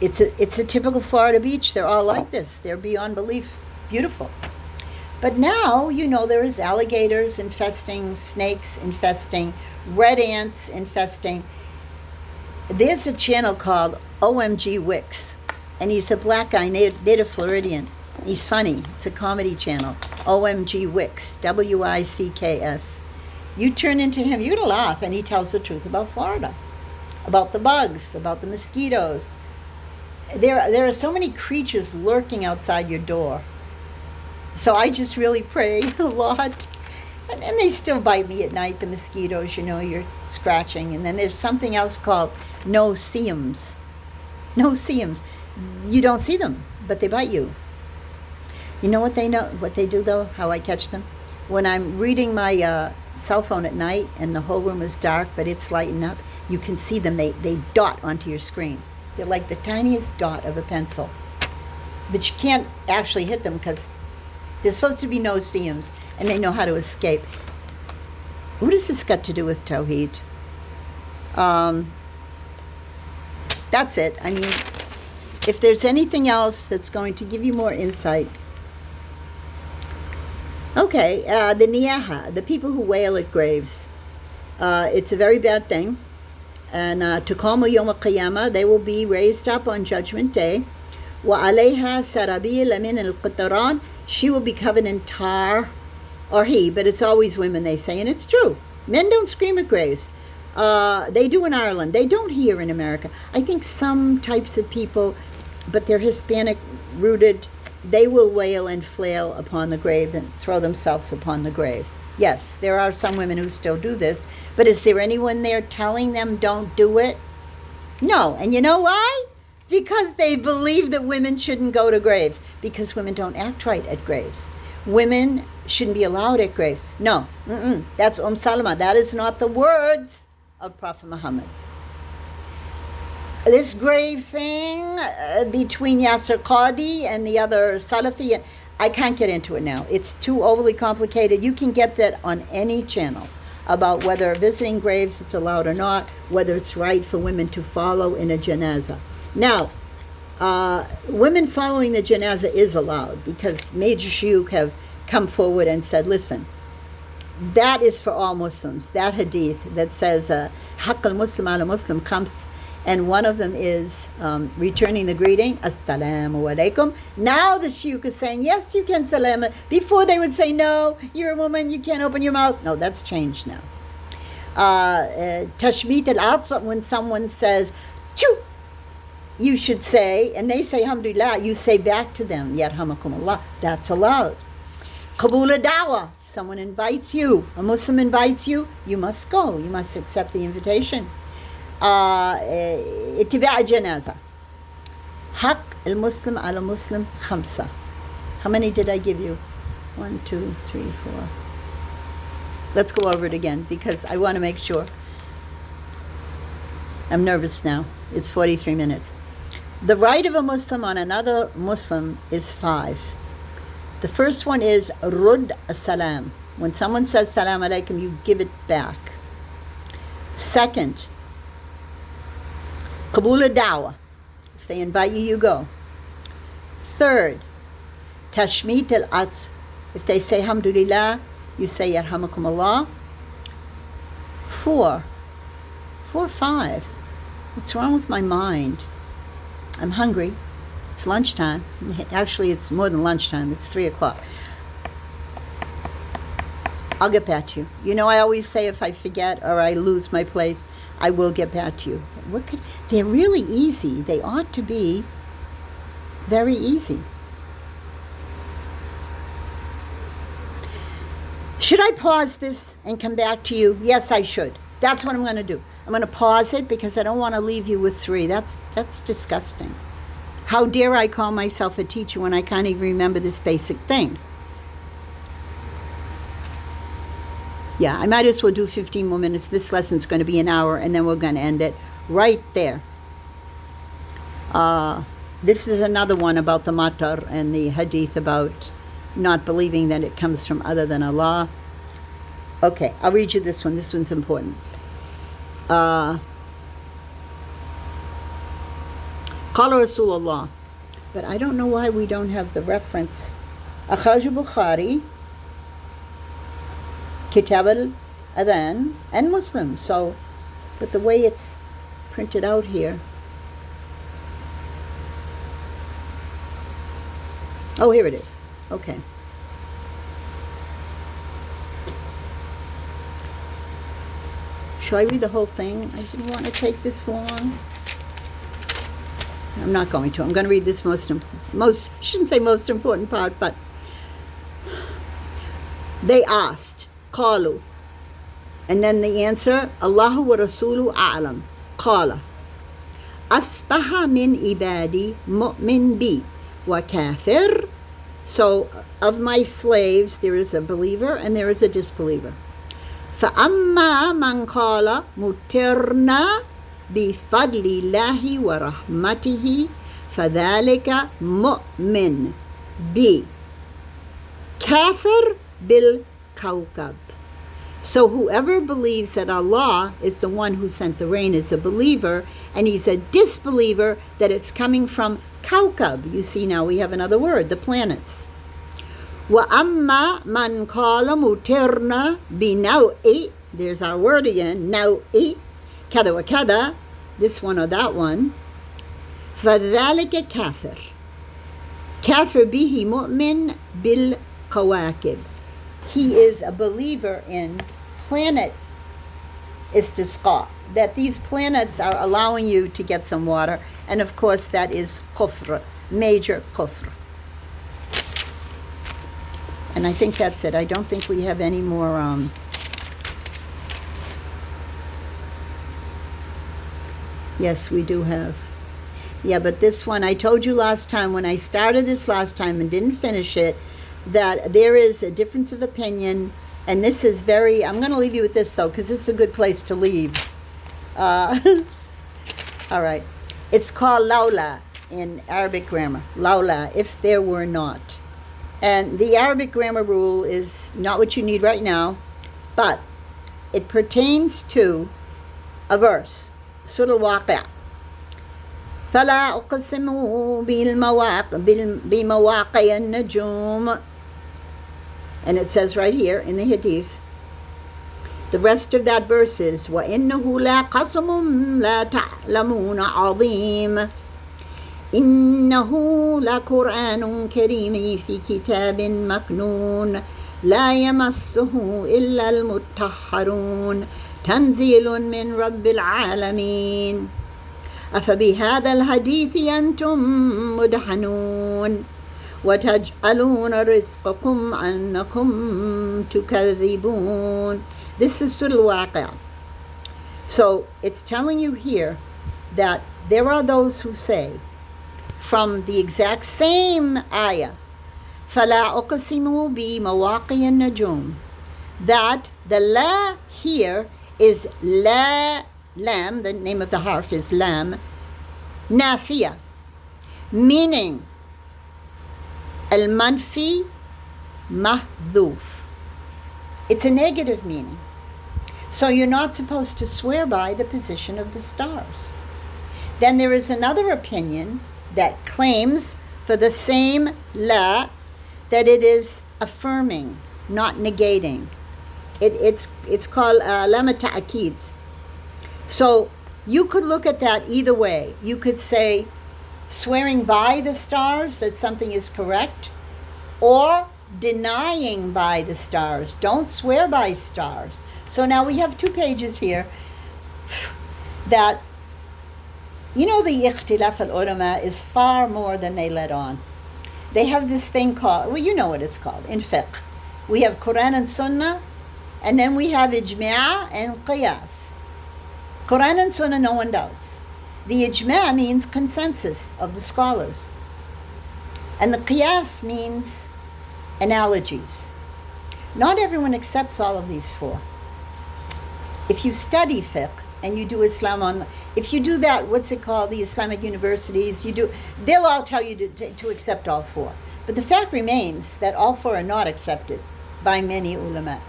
it's a typical Florida beach. They're all like this. They're beyond belief beautiful. But now, you know, there is alligators infesting, snakes infesting, red ants infesting. There's a channel called OMG Wicks. And he's a black guy, native Floridian. He's funny. It's a comedy channel. OMG Wicks, W-I-C-K-S. You turn into him, you're going to laugh, and he tells the truth about Florida, about the bugs, about the mosquitoes. There are so many creatures lurking outside your door. So I just really pray a lot. And they still bite me at night, the mosquitoes, you know, you're scratching. And then there's something else called no-see-ums. No-see-ums. You don't see them, but they bite you. You know what they do though, how I catch them? When I'm reading my cell phone at night and the whole room is dark, but it's lighting up, you can see them. They dot onto your screen. They're like the tiniest dot of a pencil. But you can't actually hit them because they're supposed to be no-see-ums, and they know how to escape. What has this got to do with Tawheed? That's it. I mean, if there's anything else that's going to give you more insight. Okay, the niyaha, the people who wail at graves. It's a very bad thing. And tuqamu yawm al-qiyamah, they will be raised up on Judgment Day. Wa alayha sarabil min al-qataran, she will be covered in tar, or he, but it's always women, they say, and it's true. Men don't scream at graves. They do in Ireland. They don't here in America. I think some types of people, but they're Hispanic rooted, they will wail and flail upon the grave and throw themselves upon the grave. Yes, there are some women who still do this, but is there anyone there telling them don't do it? No. And you know why? Because they believe that women shouldn't go to graves, because women don't act right at graves. Women shouldn't be allowed at graves. No, that's Salama. That is not the words of Prophet Muhammad. This grave thing between Yasser Qadi and the other Salafi, I can't get into it now. It's too overly complicated. You can get that on any channel about whether visiting graves it's allowed or not, whether it's right for women to follow in a janazah. Now, women following the janazah is allowed because major shuyukh have come forward and said, listen, that is for all Muslims. That hadith that says, haqq al-muslim ala-muslim comes, and one of them is returning the greeting, assalamu alaikum. Now the shuyukh is saying, yes, you can salam. Before they would say, no, you're a woman, you can't open your mouth. No, that's changed now. Tashmit al-atsa, when someone says, choo, you should say, and they say, alhamdulillah, you say back to them, yarhamakumullah, that's allowed. Qabul dawa, someone invites you, a Muslim invites you, you must go, you must accept the invitation. Ittiba' janaza. Haqq al-Muslim ala-Muslim khamsa. How many did I give you? 1, 2, 3, 4. Let's go over it again because I want to make sure. I'm nervous now. It's 43 minutes. The right of a Muslim on another Muslim is 5. The first one is Rud as-salam. When someone says salam alaikum, you give it back. Second, Qabul da'wah. If they invite you, you go. Third, Tashmit al-Ats. If they say alhamdulillah, you say yarhamakumullah. 4, 5. What's wrong with my mind? I'm hungry. It's lunchtime. Actually, it's more than lunchtime. It's 3 o'clock. I'll get back to you. You know, I always say if I forget or I lose my place, I will get back to you. They're really easy. They ought to be very easy. Should I pause this and come back to you? Yes, I should. That's what I'm going to do. I'm going to pause it because I don't want to leave you with 3. That's disgusting. How dare I call myself a teacher when I can't even remember this basic thing? Yeah, I might as well do 15 more minutes. This lesson's going to be an hour, and then we're going to end it right there. This is another one about the matar and the hadith about not believing that it comes from other than Allah. Okay, I'll read you this one. This one's important. Qala Rasulullah. But I don't know why we don't have the reference. Akhraj Bukhari, Kitab al-Adhan, and Muslim. So, but the way it's printed out here. Oh, here it is. Okay. Shall I read the whole thing? I didn't want to take this long. I'm not going to. I'm going to read this most shouldn't say most important part, but they asked, qalu, and then the answer, Allahu wa Rasulu a'lam, qala, asbaha min ibadi mu'min bi wa kafir. So of my slaves there is a believer and there is a disbeliever. فَأَمَّا مَنْ قَالَ مُتِرْنَا بِفَضْلِ اللَّهِ وَرَحْمَتِهِ فَذَلِكَ مُؤْمِنٌ بِي كَافِرٌ بِالْكَوْكَبِ. So whoever believes that Allah is the one who sent the rain is a believer, and he's a disbeliever that it's coming from Kaukab. You see, now we have another word, the planets. وَأَمَّا مَنْ قَالَ مُتِرْنَا بِنَوْءِ, there's our word again, نَوْءِ كَذَا وَكَذَا, this one or that one, فَذَلِكَ كَافِرٌ كَافِرٌ بِهِ مُؤْمِنٌ بِالْكَوَاكِبِ. He is a believer in planet istisqa, that these planets are allowing you to get some water, and of course that is kufr, major kufr. And I think that's it. I don't think we have any more yes, we do have. Yeah, but this one, I told you last time, when I started this last time and didn't finish it, that there is a difference of opinion, and this is very, I'm going to leave you with this though, because this is a good place to leave. All right. It's called laula in Arabic grammar. Laula, if there were not. And the Arabic grammar rule is not what you need right now, but it pertains to a verse. Surah Al-Waqi'ah. فَلَا أُقْسِمُ بِمَوَاقِعِ النُّجُومِ. And it says right here in the Hadith, the rest of that verse is وَإِنَّهُ لَقَسَمٌ لَا تَعْلَمُونَ عَظِيمٌ إِنَّهُ لَقُرْآنٌ كَرِيمٌ فِي كِتَابٍ مَكْنُونٍ لَا يَمَسُّهُ إِلَّا الْمُطَهَّرُونَ تَنزِيلٌ مِّن رَبِّ الْعَالَمِينَ أَفَبِهَذَا الْحَدِيثِ أَنْتُمْ مُدْهَنُونَ وَتَجْعَلُونَ رِزْقَكُمْ أَنَّكُمْ تُكَذِّبُونَ. This is Surah Al-Waqi'ah. So it's telling you here that there are those who say, from the exact same ayah, فَلَا أُقْسِمُ بِمَوَاقِعِ النُّجُومِ, that the la here is la, lam, the name of the harf is lam, nafiya, meaning al-manfi mahdhuf. It's a negative meaning. So you're not supposed to swear by the position of the stars. Then there is another opinion that claims for the same la that it is affirming, not negating. It's called lama ta'akid. So you could look at that either way. You could say swearing by the stars that something is correct, or denying by the stars. Don't swear by stars. So now we have 2 pages here that, you know, the ikhtilaf al-ulama is far more than they let on. They have this thing called, well, you know what it's called, in fiqh. We have Quran and Sunnah, and then we have ijma' and qiyas. Quran and Sunnah no one doubts. The ijma' means consensus of the scholars. And the qiyas means analogies. Not everyone accepts all of these four. If you study fiqh and you do Islam if you do that, what's it called, the Islamic universities, they'll all tell you to accept all four. But the fact remains that all four are not accepted by many ulama.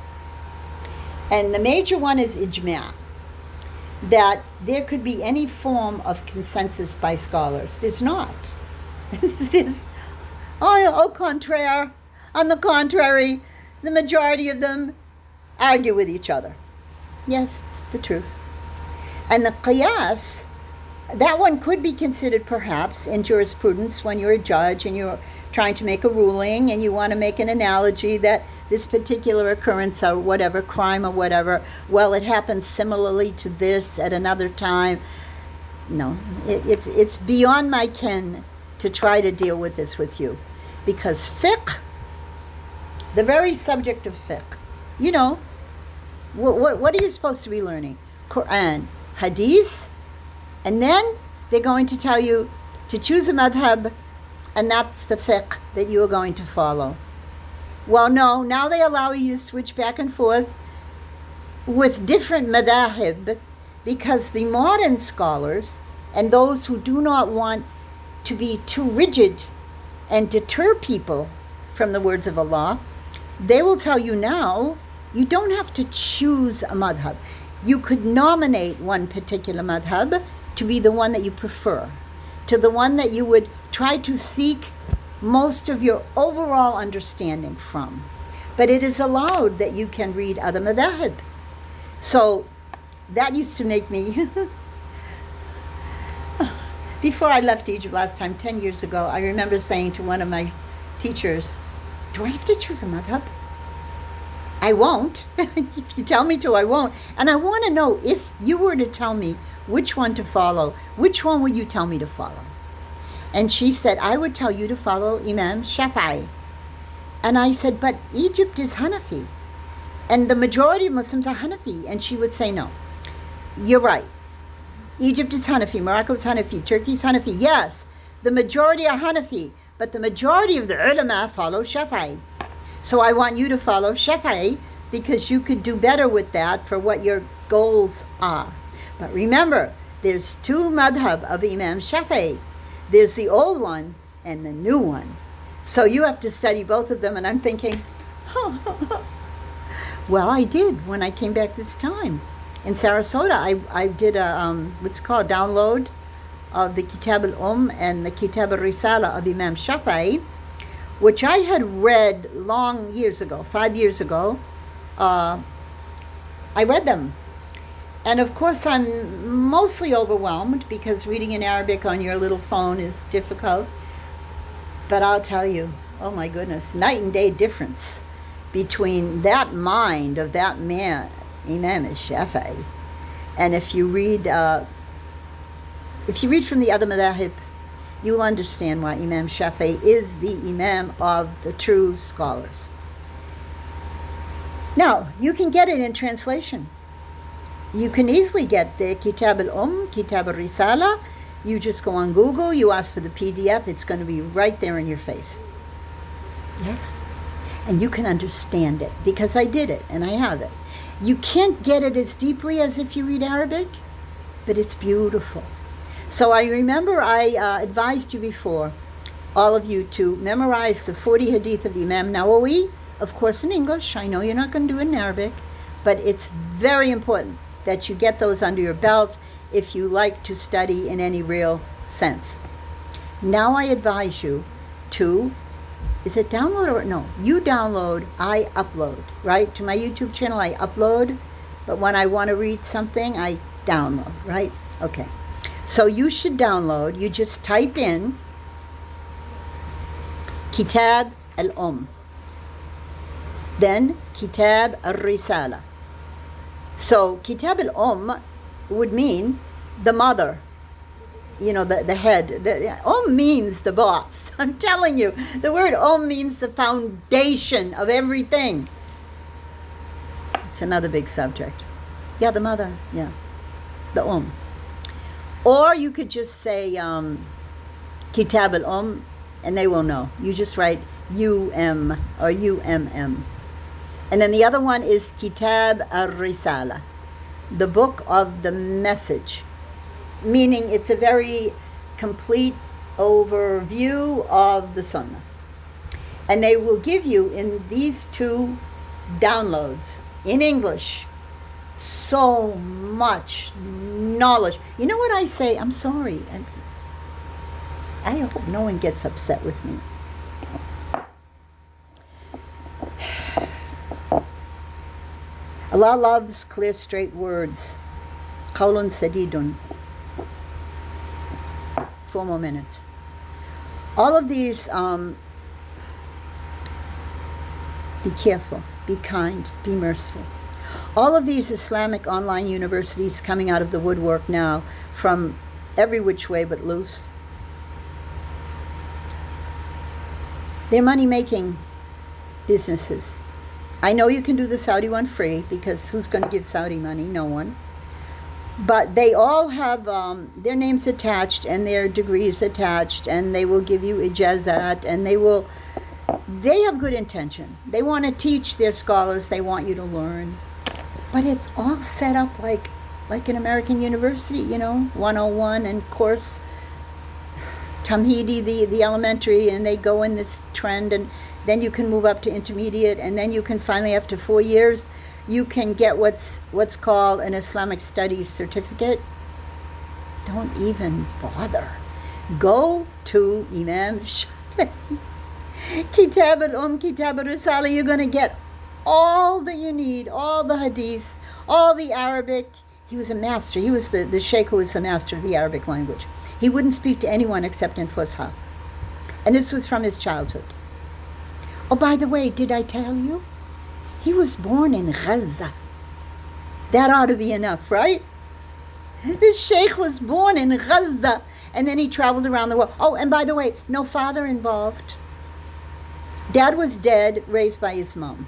And the major one is ijma', that there could be any form of consensus by scholars. There's not. There's, au contraire, on the contrary, the majority of them argue with each other. Yes, it's the truth. And the qiyas, that one could be considered perhaps in jurisprudence when you're a judge and you're trying to make a ruling and you want to make an analogy that this particular occurrence or whatever, crime or whatever, well, it happened similarly to this at another time. No, it's beyond my ken to try to deal with this with you. Because fiqh, the very subject of fiqh, you know, what are you supposed to be learning? Quran, Hadith, and then they're going to tell you to choose a madhab, and that's the fiqh that you are going to follow. Well, no, now they allow you to switch back and forth with different madhahib, because the modern scholars and those who do not want to be too rigid and deter people from the words of Allah, they will tell you now, you don't have to choose a madhab. You could nominate one particular madhab to be the one that you prefer, to the one that you would try to seek most of your overall understanding from. But it is allowed that you can read other madhahib. So that used to make me, before I left Egypt last time, 10 years ago, I remember saying to one of my teachers, do I have to choose a madhab? I won't. If you tell me to, I won't. And I want to know, if you were to tell me which one to follow, which one would you tell me to follow? And she said, I would tell you to follow Imam Shafei. And I said, but Egypt is Hanafi. And the majority of Muslims are Hanafi. And she would say, no, you're right. Egypt is Hanafi, Morocco is Hanafi, Turkey is Hanafi. Yes, the majority are Hanafi, but the majority of the ulama follow Shafei. So I want you to follow Shafei because you could do better with that for what your goals are. But remember, there's two madhab of Imam Shafei. There's the old one and the new one. So you have to study both of them. And I'm thinking, well, I did when I came back this time. In Sarasota, I did a, what's called download of the Kitab and the Kitab al-Risala of Imam Shafei, which I had read long years ago, 5 years ago. I read them. And of course, I'm mostly overwhelmed because reading in Arabic on your little phone is difficult. But I'll tell you, oh my goodness, night and day difference between that mind of that man, Imam Shafei, and if you read from the other madhahib, you will understand why Imam Shafei is the Imam of the true scholars. Now, you can get it in translation. You can easily get the Kitab Kitab al-Risala. You just go on Google, you ask for the PDF, it's going to be right there in your face. Yes? And you can understand it, because I did it, and I have it. You can't get it as deeply as if you read Arabic, but it's beautiful. So I remember I advised you before, all of you, to memorize the 40 Hadith of Imam Nawawi, of course in English. I know you're not going to do it in Arabic, but it's very important that you get those under your belt if you like to study in any real sense. Now I advise you to, is it download or no? You download, I upload, right? To my YouTube channel, I upload, but when I want to read something, I download, right? Okay. So you should download, you just type in Kitab al then Kitab al-Risala. So Kitab al would mean the mother, you know, the head. The means the boss. I'm telling you, the word means the foundation of everything. It's another big subject. Yeah, the mother, yeah. The Or you could just say Kitab and they will know. You just write UM or UMM. And then the other one is Kitab al-Risala, the book of the message, meaning it's a very complete overview of the Sunnah. And they will give you in these two downloads in English so much knowledge. You know what I say? I'm sorry. I hope no one gets upset with me. Allah loves clear, straight words. Qawlun sadidun. 4 more minutes. All of these, be careful, be kind, be merciful. All of these Islamic online universities coming out of the woodwork now from every which way but loose. They're money-making businesses. I know you can do the Saudi one free because who's going to give Saudi money? No one. But they all have their names attached and their degrees attached, and they will give you ijazat, and they have good intention. They want to teach their scholars, they want you to learn. But it's all set up like an American university, 101 and course Tamhidi, the elementary, and they go in this trend, and then you can move up to intermediate, and then you can finally, after 4 years, you can get what's called an Islamic Studies certificate. Don't even bother. Go to Imam Shafei. Kitab Kitab al-Risala, you're going to get all that you need, all the Hadith, all the Arabic. He was a master. He was the sheikh who was the master of the Arabic language. He wouldn't speak to anyone except in Fusha. And this was from his childhood. Oh, by the way, did I tell you? He was born in Gaza. That ought to be enough, right? This sheikh was born in Gaza, and then he traveled around the world. Oh, and by the way, no father involved. Dad was dead, raised by his mom.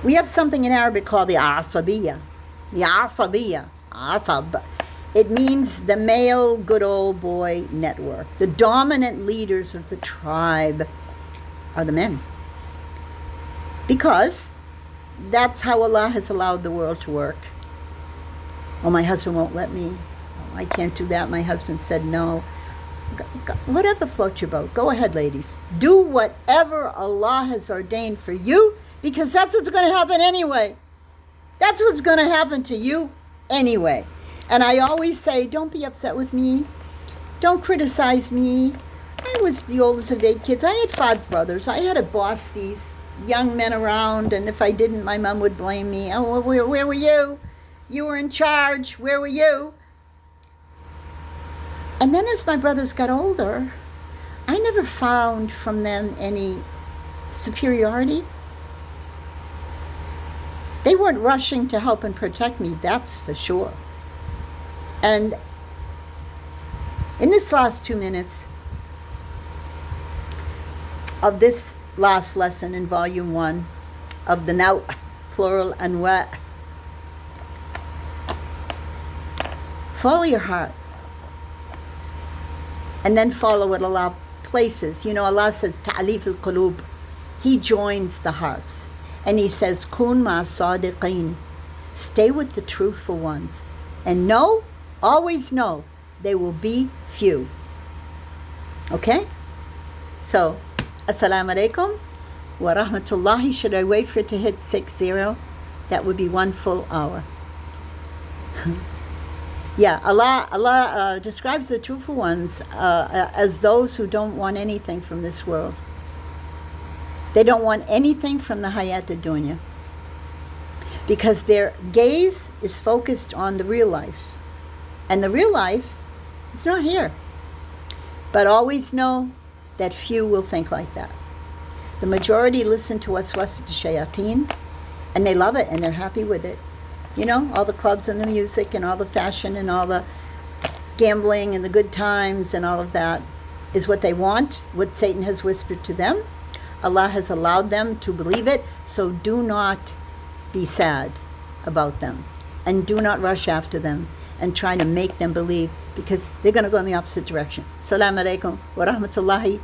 We have something in Arabic called the asabiyya. The asabiyya, asab. It means the male good old boy network. The dominant leaders of the tribe are the men. Because that's how Allah has allowed the world to work. Oh, my husband won't let me. Oh, I can't do that. My husband said no. Whatever floats your boat. Go ahead, ladies. Do whatever Allah has ordained for you, because that's what's going to happen anyway. That's what's going to happen to you anyway. And I always say, don't be upset with me. Don't criticize me. I was the oldest of 8 kids. I had 5 brothers. I had to boss these young men around, and if I didn't, my mom would blame me. Oh, where were you? You were in charge. Where were you? And then as my brothers got older, I never found from them any superiority. They weren't rushing to help and protect me, that's for sure. And in this last 2 minutes of this last lesson in Volume 1 of the now plural anwa', follow your heart. And then follow what Allah places. Allah says, ta'alif al-qulub. He joins the hearts. And He says, kun ma sadiqeen. Stay with the truthful ones. And always know, they will be few. Okay? So, assalamu alaikum wa rahmatullahi. Should I wait for it to hit 60? That would be 1 full hour. Yeah, Allah describes the truthful ones as those who don't want anything from this world. They don't want anything from the hayat ad-dunya, because their gaze is focused on the real life. And the real life is not here. But always know that few will think like that. The majority listen to waswas shayateen, and they love it and they're happy with it. All the clubs and the music and all the fashion and all the gambling and the good times and all of that is what they want, what Satan has whispered to them. Allah has allowed them to believe it, so do not be sad about them. And do not rush after them and try to make them believe, because they're going to go in the opposite direction. Assalamu alaikum wa rahmatullahi